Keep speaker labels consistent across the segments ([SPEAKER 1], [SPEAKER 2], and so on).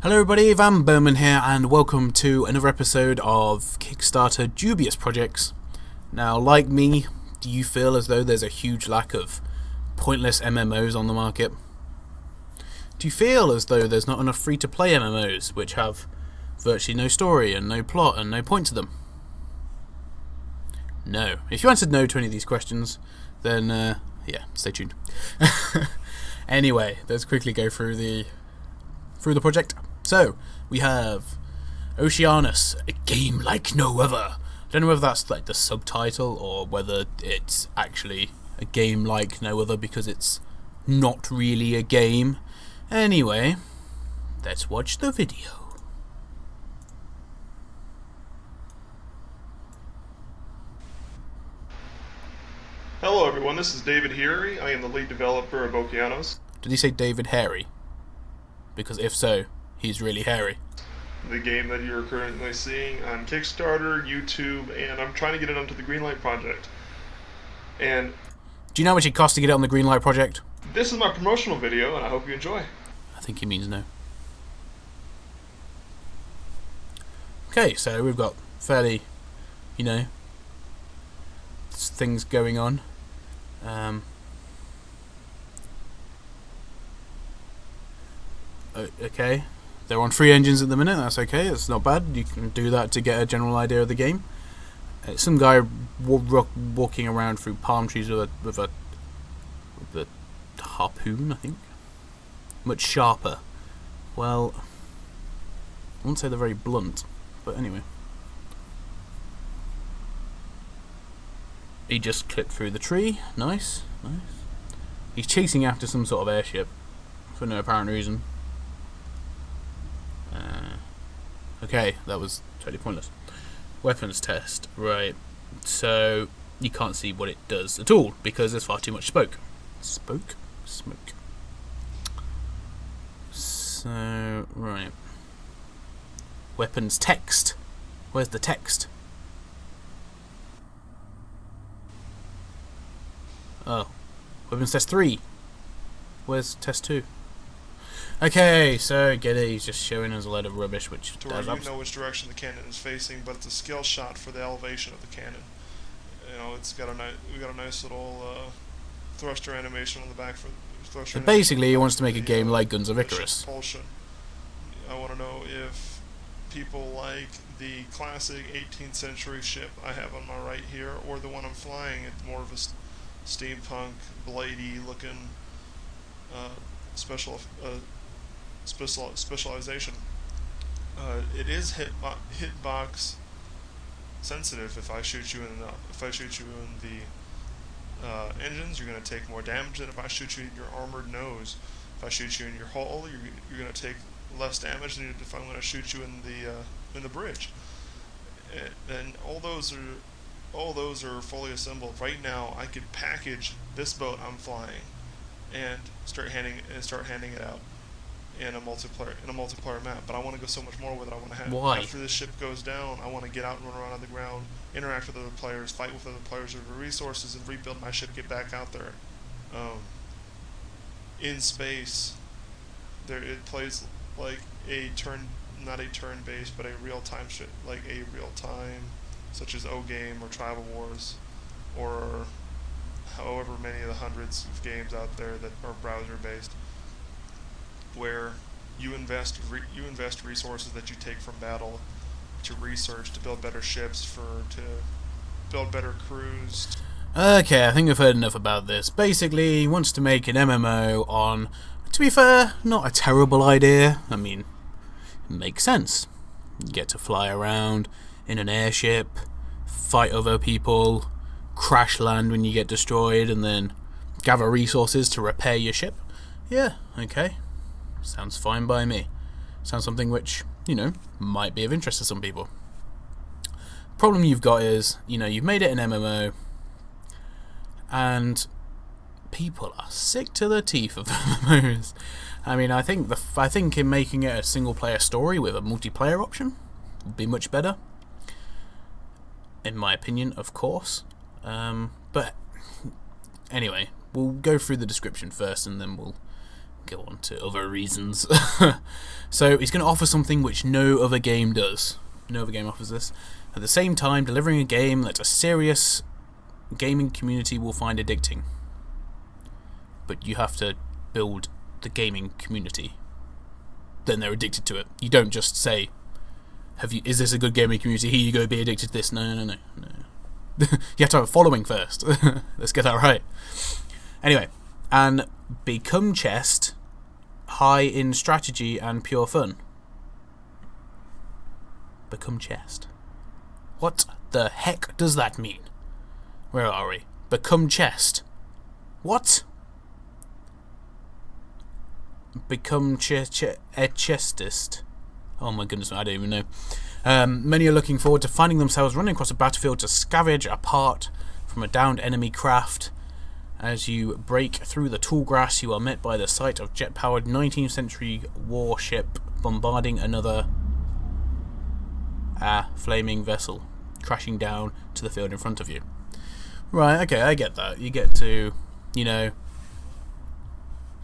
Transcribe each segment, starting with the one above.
[SPEAKER 1] Hello everybody, vanburman here, and welcome to another episode of Kickstarter Doubious Projects. Now, like me, do you feel as though there's a huge lack of pointless MMOs on the market? Do you feel as though there's not enough free-to-play MMOs which have virtually no story and no plot and no point to them? No. If you answered no to any of these questions, then, yeah, stay tuned. Anyway, let's quickly go through the project. So, we have Oceanus, a game like no other. I don't know whether that's like the subtitle or whether it's actually a game like no other because it's not really a game. Anyway, let's watch the video.
[SPEAKER 2] Hello everyone, this is David Heary. I am the lead developer of Oceanus.
[SPEAKER 1] Did he say David Hairy? Because if so, he's really hairy.
[SPEAKER 2] The game that you're currently seeing on Kickstarter, YouTube, and I'm trying to get it onto the Greenlight Project. And
[SPEAKER 1] do you know how much it costs to get it on the Greenlight Project?
[SPEAKER 2] This is my promotional video, and I hope you enjoy.
[SPEAKER 1] I think he means no. Okay, so we've got fairly, things going on. Okay, they're on free engines at the minute. That's okay. It's not bad. You can do that to get a general idea of the game. Some guy walking around through palm trees with a harpoon, I think. Much sharper. Well, I wouldn't say they're very blunt, but anyway. He just clipped through the tree. Nice, nice. He's chasing after some sort of airship for no apparent reason. Okay, that was totally pointless. Weapons test, right. So, you can't see what it does at all, because there's far too much smoke. Smoke? So, right. Weapons text. Where's the text? Oh. Weapons test 3. Where's test 2? Okay, so get it. He's just showing us a load of rubbish, which
[SPEAKER 2] to where you know which direction the cannon is facing, but it's a skill shot for the elevation of the cannon. You know, we got a nice little thruster animation on the back for thruster.
[SPEAKER 1] So basically, he wants to make a game like Guns of Icarus.
[SPEAKER 2] Propulsion. I want to know if people like the classic 18th century ship I have on my right here, or the one I'm flying. It's more of a steampunk, bladey looking specialization. It is hitbox sensitive. If I shoot you in the engines, you're going to take more damage than if I shoot you in your armored nose. If I shoot you in your hull, you're going to take less damage than if I'm going to shoot you in the bridge. And all those are fully assembled. Right now, I could package this boat I'm flying and start handing it out in a multiplayer map. But I want to go so much more with it. I want to have after this ship goes down, I want to get out and run around on the ground, interact with other players, fight with other players over resources, and rebuild my ship. Get back out there. In space, it plays like not a turn-based, but a real-time ship, like a real-time, such as O-Game or Tribal Wars, or however many of the hundreds of games out there that are browser-based, where you invest resources that you take from battle to research, to build better ships, to build better crews.
[SPEAKER 1] Okay, I think we've heard enough about this. Basically, he wants to make an MMO on, to be fair, not a terrible idea. I mean, it makes sense. You get to fly around in an airship, fight other people, crash land when you get destroyed, and then gather resources to repair your ship. Yeah, okay. Sounds fine by me. Sounds something which, might be of interest to some people. Problem you've got is, you've made it an MMO, and people are sick to the teeth of MMOs. I mean, I think in making it a single-player story with a multiplayer option would be much better. In my opinion, of course. But anyway, we'll go through the description first, and then we'll go on to other reasons. So he's going to offer something which no other game does. No other game offers this. At the same time, delivering a game that a serious gaming community will find addicting. But you have to build the gaming community. Then they're addicted to it. You don't just say, is this a good gaming community? Here you go, be addicted to this. No. You have to have a following first. Let's get that right. Anyway, and become chest, high in strategy and pure fun. Become chest. What the heck does that mean? Where are we? Become chest. What? Become a chestist. Oh my goodness, I don't even know. Many are looking forward to finding themselves running across a battlefield to scavenge a part from a downed enemy craft. As you break through the tall grass, you are met by the sight of jet-powered 19th century warship bombarding another flaming vessel, crashing down to the field in front of you. Right, okay, I get that. You get to,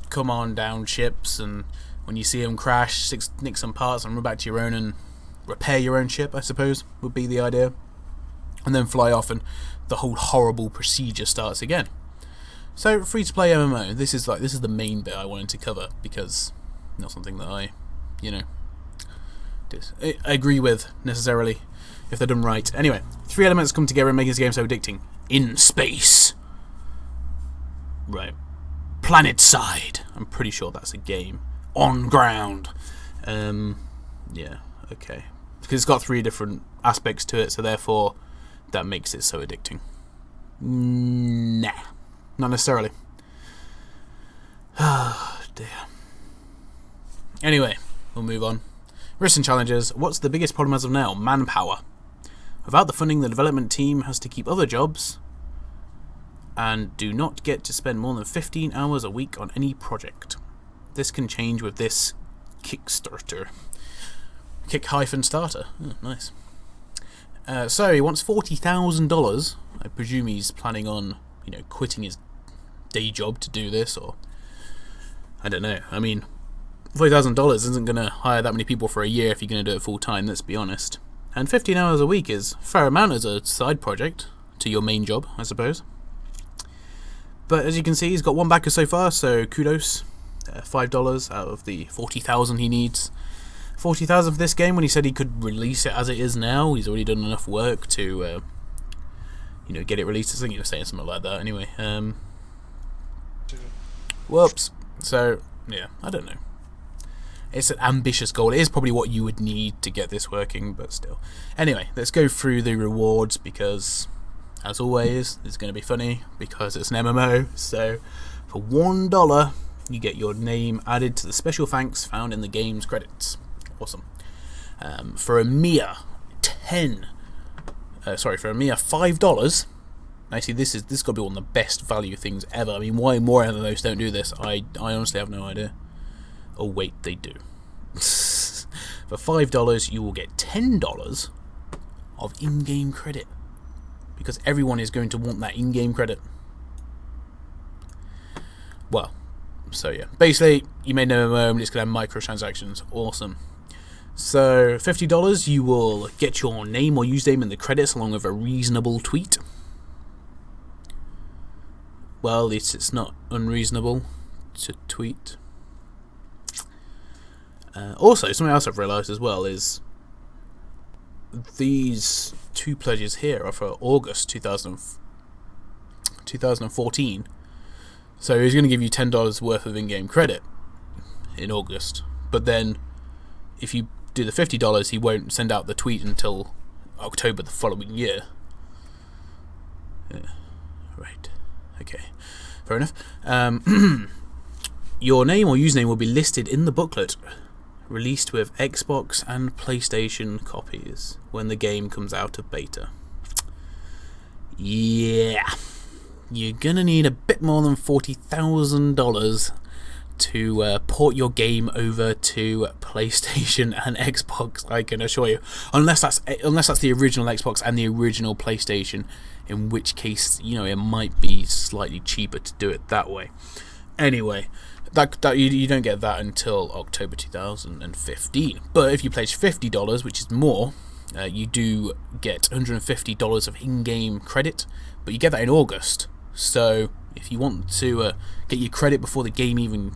[SPEAKER 1] come on down ships, and when you see them crash, nick some parts and run back to your own and repair your own ship, I suppose, would be the idea. And then fly off, and the whole horrible procedure starts again. So, free-to-play MMO, this is the main bit I wanted to cover, because not something that I agree with, necessarily, if they're done right. Anyway, 3 elements come together and make this game so addicting. In space. Right. Planet side. I'm pretty sure that's a game. On ground. Yeah, okay. Because it's got 3 different aspects to it, so therefore that makes it so addicting. Nah. Not necessarily. Oh, dear. Anyway, we'll move on. Risks and challenges. What's the biggest problem as of now? Manpower. Without the funding, the development team has to keep other jobs and do not get to spend more than 15 hours a week on any project. This can change with this Kickstarter. Kick-starter. Oh, nice. So he wants $40,000. I presume he's planning on, quitting his day job to do this, or I don't know. I mean, $40,000 isn't going to hire that many people for a year if you're going to do it full time. Let's be honest. And 15 hours a week is a fair amount as a side project to your main job, I suppose. But as you can see, he's got 1 backer so far, so kudos. $5 out of the 40,000 he needs. 40,000 for this game. When he said he could release it as it is now, he's already done enough work to, get it released. I think he was saying something like that. Anyway, whoops. So yeah, I don't know. It's an ambitious goal. It is probably what you would need to get this working, but still. Anyway, let's go through the rewards because, as always, it's going to be funny because it's an MMO. So, for $1, you get your name added to the special thanks found in the game's credits. Awesome. For a mere $5. Actually, this got to be one of the best value things ever. I mean, why more of those don't do this? I honestly have no idea. Oh wait, they do. For $5, you will get $10 of in-game credit, because everyone is going to want that in-game credit. Well, so yeah, basically you made no MMO, it's going to have microtransactions. Awesome. So $50, you will get your name or username in the credits along with a reasonable tweet. Well, at least it's not unreasonable to tweet. Also, something else I've realised as well is these 2 pledges here are for August 2014. So he's going to give you $10 worth of in-game credit in August. But then, if you do the $50, he won't send out the tweet until October the following year. Yeah. Right. Okay. Fair enough. Your name or username will be listed in the booklet, released with Xbox and PlayStation copies when the game comes out of beta. Yeah. You're gonna need a bit more than $40,000 to port your game over to PlayStation and Xbox, I can assure you. Unless that's the original Xbox and the original PlayStation, in which case, it might be slightly cheaper to do it that way. Anyway, That you don't get that until October 2015. But if you pledge $50, which is more, you do get $150 of in-game credit. But you get that in August. So if you want to get your credit before the game even,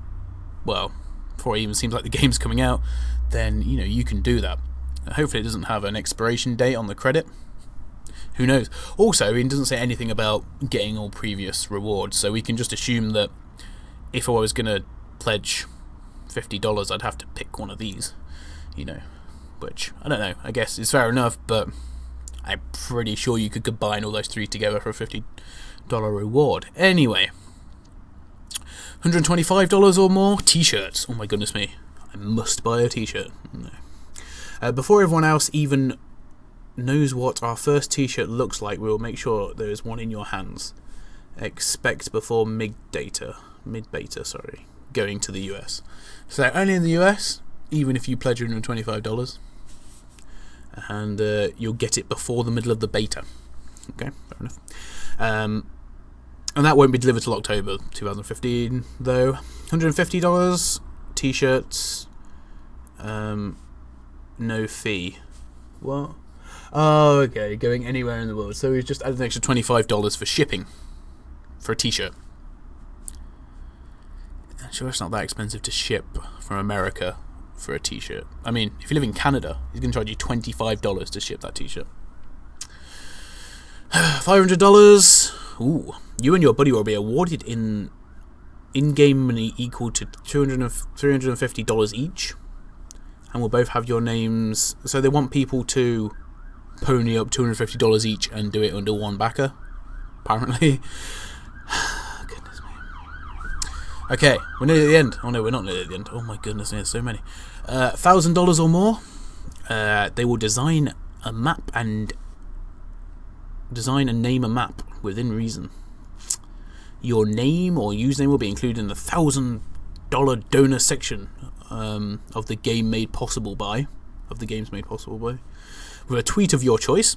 [SPEAKER 1] well, before it even seems like the game's coming out, then you can do that. Hopefully it doesn't have an expiration date on the credit. Who knows? Also, it doesn't say anything about getting all previous rewards, so we can just assume that if I was going to pledge $50, I'd have to pick one of these, which, I don't know, I guess is fair enough, but I'm pretty sure you could combine all those three together for a $50 reward. Anyway, $125 or more, t-shirts. Oh my goodness me, I must buy a t-shirt. No. Before everyone else even knows what our first t-shirt looks like, we will make sure there is one in your hands. Expect before mid-beta, going to the US. So only in the US, even if you pledge $125, and you'll get it before the middle of the beta. Okay, fair enough. And that won't be delivered till October 2015, though. $150 t-shirts, no fee. What? Oh, okay, going anywhere in the world. So we've just added an extra $25 for shipping for a t-shirt. I'm sure it's not that expensive to ship from America for a t-shirt. I mean, if you live in Canada, he's going to charge you $25 to ship that t-shirt. $500. Ooh, you and your buddy will be awarded in-game money equal to $350 each, and will both have your names. So they want people to pony up $250 each and do it under one backer, apparently. Goodness me. Okay, we're nearly at the end. Oh no, we're not nearly at the end. Oh my goodness, there's so many. $1,000 or more. They will design a map and name a map within reason. Your name or username will be included in the $1,000 donor section of the game made possible by. With a tweet of your choice,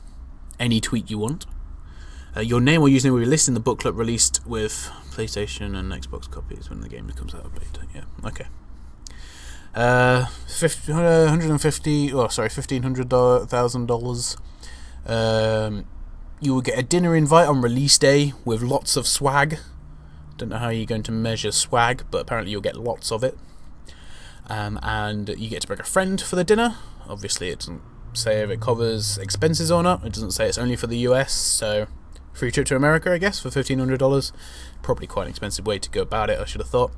[SPEAKER 1] any tweet you want. Your name or username will be listed in the booklet released with PlayStation and Xbox copies when the game comes out of beta. Yeah, okay. $1,500,000. You will get a dinner invite on release day with lots of swag. Don't know how you're going to measure swag, but apparently you'll get lots of it. And you get to bring a friend for the dinner. Obviously, it doesn't say if it covers expenses or not. It doesn't say it's only for the US, so free trip to America, I guess, for $1,500. Probably quite an expensive way to go about it, I should have thought.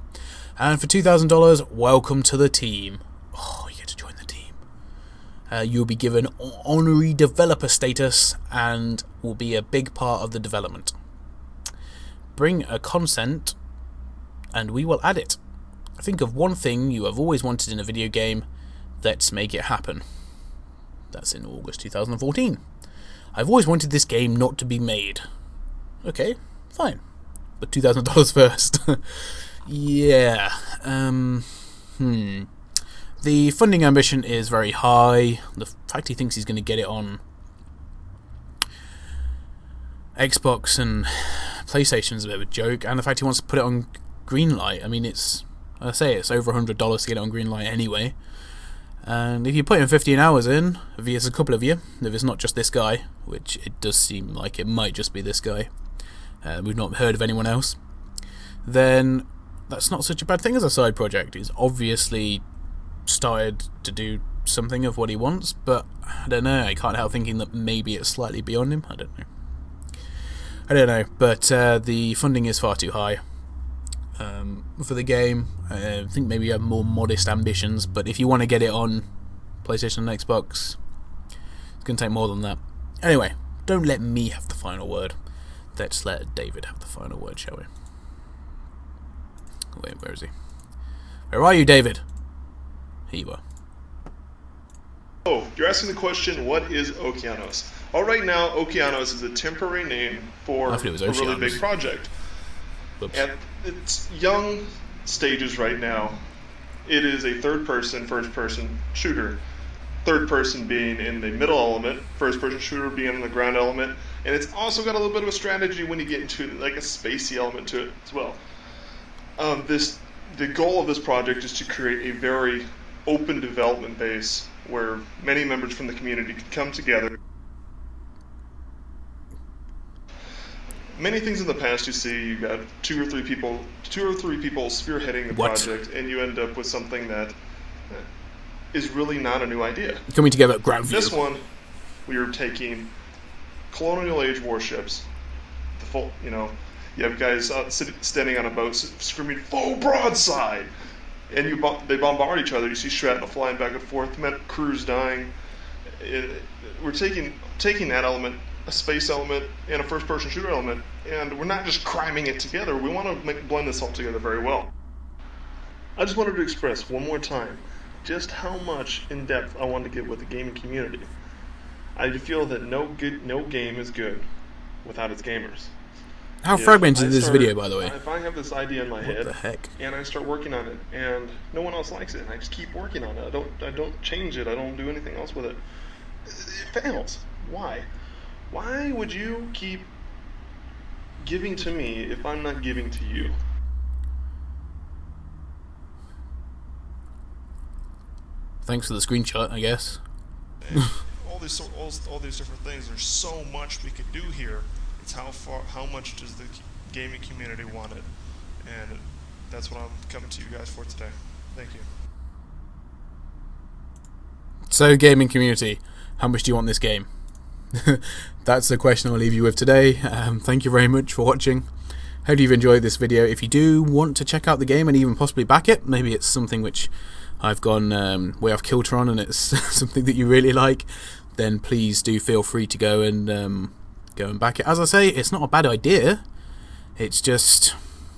[SPEAKER 1] And for $2,000, welcome to the team. Oh, you get to join the team. You'll be given honorary developer status and will be a big part of the development. Bring a consent and we will add it. Think of one thing you have always wanted in a video game. Let's make it happen. That's in August 2014. I've always wanted this game not to be made. Okay, fine. But $2,000 first. Yeah. The funding ambition is very high. The fact he thinks he's going to get it on Xbox and PlayStation is a bit of a joke. And the fact he wants to put it on Greenlight. I mean, it's over $100 to get it on Greenlight anyway. And if you put in 15 hours in, if it's a couple of you, if it's not just this guy, which it does seem like it might just be this guy, we've not heard of anyone else, then that's not such a bad thing as a side project. He's obviously started to do something of what he wants, but I don't know, I can't help thinking that maybe it's slightly beyond him. I don't know, but the funding is far too high for the game. I think maybe you have more modest ambitions, but if you want to get it on PlayStation and Xbox, it's going to take more than that. Anyway, don't let me have the final word. Let's let David have the final word, shall we? Wait, where is he? Where are you, David? Here you are.
[SPEAKER 2] Oh, you're asking the question, what is Oceanus? Well, right now, Oceanus is a temporary name for a really big project.
[SPEAKER 1] Whoops.
[SPEAKER 2] At its young stages right now, it is a third-person, first-person shooter. Third person being in the middle element, first-person shooter being in the ground element, and it's also got a little bit of a strategy when you get into like a spacey element to it as well. This the goal of this project is to create a very open development base where many members from the community can come together. Many things in the past you see, you got two or three people spearheading the project, and you end up with something that is really not a new idea.
[SPEAKER 1] Coming together at ground view.
[SPEAKER 2] This one, we are taking colonial age warships, the full, you have guys standing on a boat screaming "full broadside," and they bombard each other. You see shrapnel flying back and forth, crews dying. We're taking that element, a space element and a first-person shooter element, and we're not just cramming it together. We want to blend this all together very well. I just wanted to express one more time just how much in depth I wanted to get with the gaming community. I feel that no game is good without its gamers.
[SPEAKER 1] How fragmented is this video, by the way?
[SPEAKER 2] If I have this idea in my head,
[SPEAKER 1] the heck?
[SPEAKER 2] And I start working on it, and no one else likes it, and I just keep working on it. I don't change it. I don't do anything else with it. It fails. Why? Why would you keep giving to me if I'm not giving to you?
[SPEAKER 1] Thanks for the screenshot, I guess.
[SPEAKER 2] all these different things. There's so much we could do here. It's how much does the gaming community want it, and that's what I'm coming to you guys for today. Thank you.
[SPEAKER 1] So, gaming community, how much do you want this game? That's the question I'll leave you with today. Thank you very much for watching. Hope you've enjoyed this video. If you do want to check out the game and even possibly back it, maybe it's something which I've gone way off kilter on and it's something that you really like, then please do feel free to go and back it. As I say, it's not a bad idea. It's just,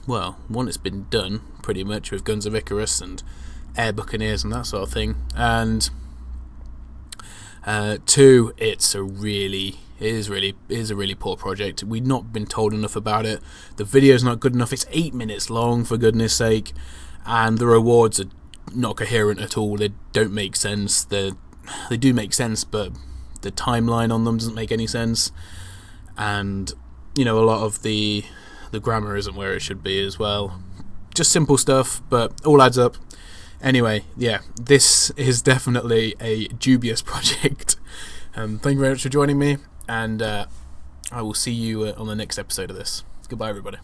[SPEAKER 1] well, one, it's been done pretty much with Guns of Icarus and Air Buccaneers and that sort of thing, and two, it is a really poor project. We've not been told enough about it. The video's not good enough. It's 8 minutes long, for goodness sake, and the rewards are not coherent at all. They don't make sense. They do make sense, but the timeline on them doesn't make any sense, and a lot of the grammar isn't where it should be as well. Just simple stuff, but all adds up. Anyway, yeah, this is definitely a dubious project. Thank you very much for joining me, and I will see you on the next episode of this. Goodbye, everybody.